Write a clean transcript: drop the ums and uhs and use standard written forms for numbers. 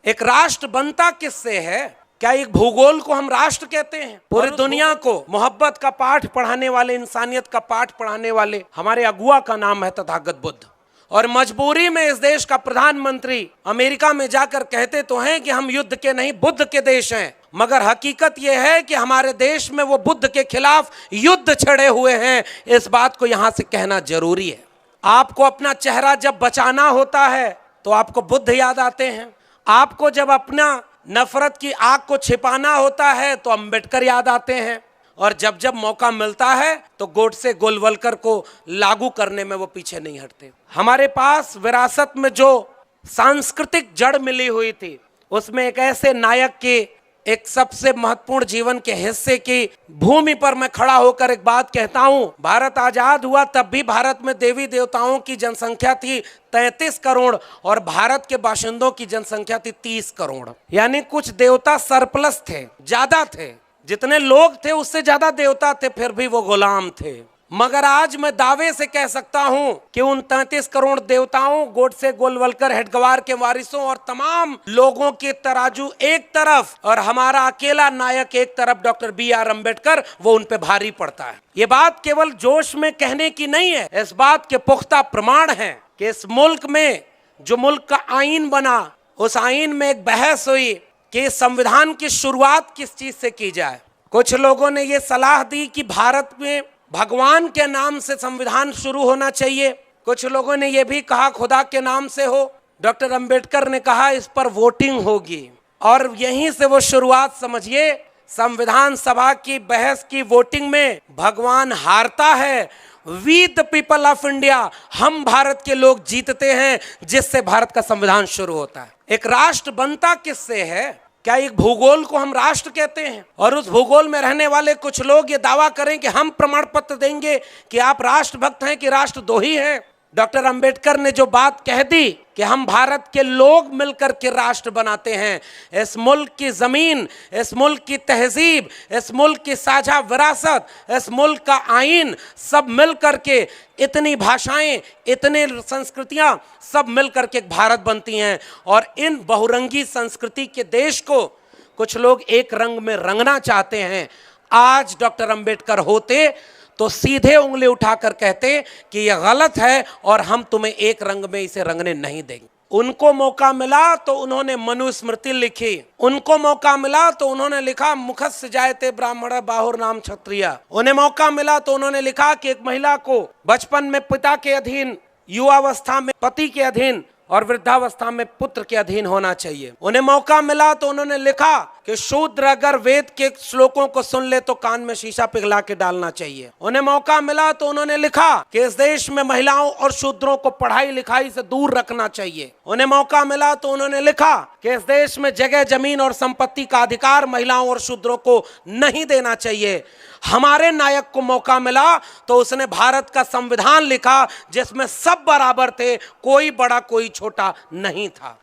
एक राष्ट्र बनता किससे है? क्या एक भूगोल को हम राष्ट्र कहते हैं? पूरी दुनिया को मोहब्बत का पाठ पढ़ाने वाले, इंसानियत का पाठ पढ़ाने वाले हमारे अगुआ का नाम है तथागत बुद्ध। और मजबूरी में इस देश का प्रधानमंत्री अमेरिका में जाकर कहते तो हैं कि हम युद्ध के नहीं बुद्ध के देश हैं, मगर हकीकत यह है कि हमारे देश में वो बुद्ध के खिलाफ युद्ध छड़े हुए हैं। इस बात को यहां से कहना जरूरी है। आपको अपना चेहरा जब बचाना होता है तो आपको बुद्ध याद आते हैं। आपको जब अपना नफरत की आग को छिपाना होता है तो अंबेडकर याद आते हैं। और जब जब मौका मिलता है तो गोडसे गोलवलकर को लागू करने में वो पीछे नहीं हटते। हमारे पास विरासत में जो सांस्कृतिक जड़ मिली हुई थी, उसमें एक ऐसे नायक के एक सबसे महत्वपूर्ण जीवन के हिस्से की भूमि पर मैं खड़ा होकर एक बात कहता हूं। भारत आजाद हुआ तब भी भारत में देवी देवताओं की जनसंख्या थी 33 करोड़ और भारत के बाशिंदों की जनसंख्या थी 30 करोड़। यानी कुछ देवता सरप्लस थे, ज्यादा थे। जितने लोग थे उससे ज्यादा देवता थे, फिर भी वो गुलाम थे। मगर आज मैं दावे से कह सकता हूं कि उन 33 करोड़ देवताओं, गोडसे गोलवलकर, हेडगवार के वारिसों और तमाम लोगों के तराजू एक तरफ और हमारा अकेला नायक एक तरफ डॉक्टर BR अम्बेडकर, वो उन पे भारी पड़ता है। ये बात केवल जोश में कहने की नहीं है, इस बात के पुख्ता प्रमाण है कि इस मुल्क में जो मुल्क का आईन बना, उस आईन में एक बहस हुई कि संविधान की शुरुआत किस चीज से की जाए। कुछ लोगों ने ये सलाह दी कि भारत में भगवान के नाम से संविधान शुरू होना चाहिए। कुछ लोगों ने यह भी कहा खुदा के नाम से हो। डॉक्टर अंबेडकर ने कहा इस पर वोटिंग होगी और यहीं से वो शुरुआत समझिए। संविधान सभा की बहस की वोटिंग में भगवान हारता है। We the people of India, हम भारत के लोग जीतते हैं, जिससे भारत का संविधान शुरू होता है। एक राष्ट्र बनता किससे है? क्या एक भूगोल को हम राष्ट्र कहते हैं? और उस भूगोल में रहने वाले कुछ लोग ये दावा करें कि हम प्रमाण पत्र देंगे कि आप राष्ट्रभक्त हैं कि राष्ट्रद्रोही हैं। डॉक्टर अंबेडकर ने जो बात कह दी कि हम भारत के लोग मिलकर के राष्ट्र बनाते हैं, इस मुल्क की जमीन, इस मुल्क की तहजीब, इस मुल्क की साझा विरासत, इस मुल्क का आईन, सब मिलकर के, इतनी भाषाएं, इतने संस्कृतियां, सब मिलकर के एक भारत बनती हैं। और इन बहुरंगी संस्कृति के देश को कुछ लोग एक रंग में रंगना चाहते हैं। आज डॉक्टर अंबेडकर होते तो सीधे उंगली उठाकर कहते कि यह गलत है और हम तुम्हें एक रंग में इसे रंगने नहीं देंगे। उनको मौका मिला तो उन्होंने मनुस्मृति लिखी। उनको मौका मिला तो उन्होंने लिखा मुखस्य जायते ब्राह्मण बाहुर नाम क्षत्रिय। उन्हें मौका मिला तो उन्होंने लिखा कि एक महिला को बचपन में पिता के अधीन, युवावस्था में पति के अधीन और वृद्धावस्था में पुत्र के अधीन होना चाहिए। उन्हें मौका मिला तो उन्होंने लिखा कि शूद्र अगर वेद के श्लोकों को सुन ले तो कान में शीशा पिघला के डालना चाहिए। उन्हें मौका मिला तो उन्होंने लिखा कि इस देश में महिलाओं और शूद्रों को पढ़ाई लिखाई से दूर रखना चाहिए। उन्हें मौका मिला तो उन्होंने लिखा कि इस देश में जगह, जमीन और संपत्ति का अधिकार महिलाओं और शूद्रों को नहीं देना चाहिए। हमारे नायक को मौका मिला तो उसने भारत का संविधान लिखा जिसमें सब बराबर थे, कोई बड़ा कोई छोटा नहीं था।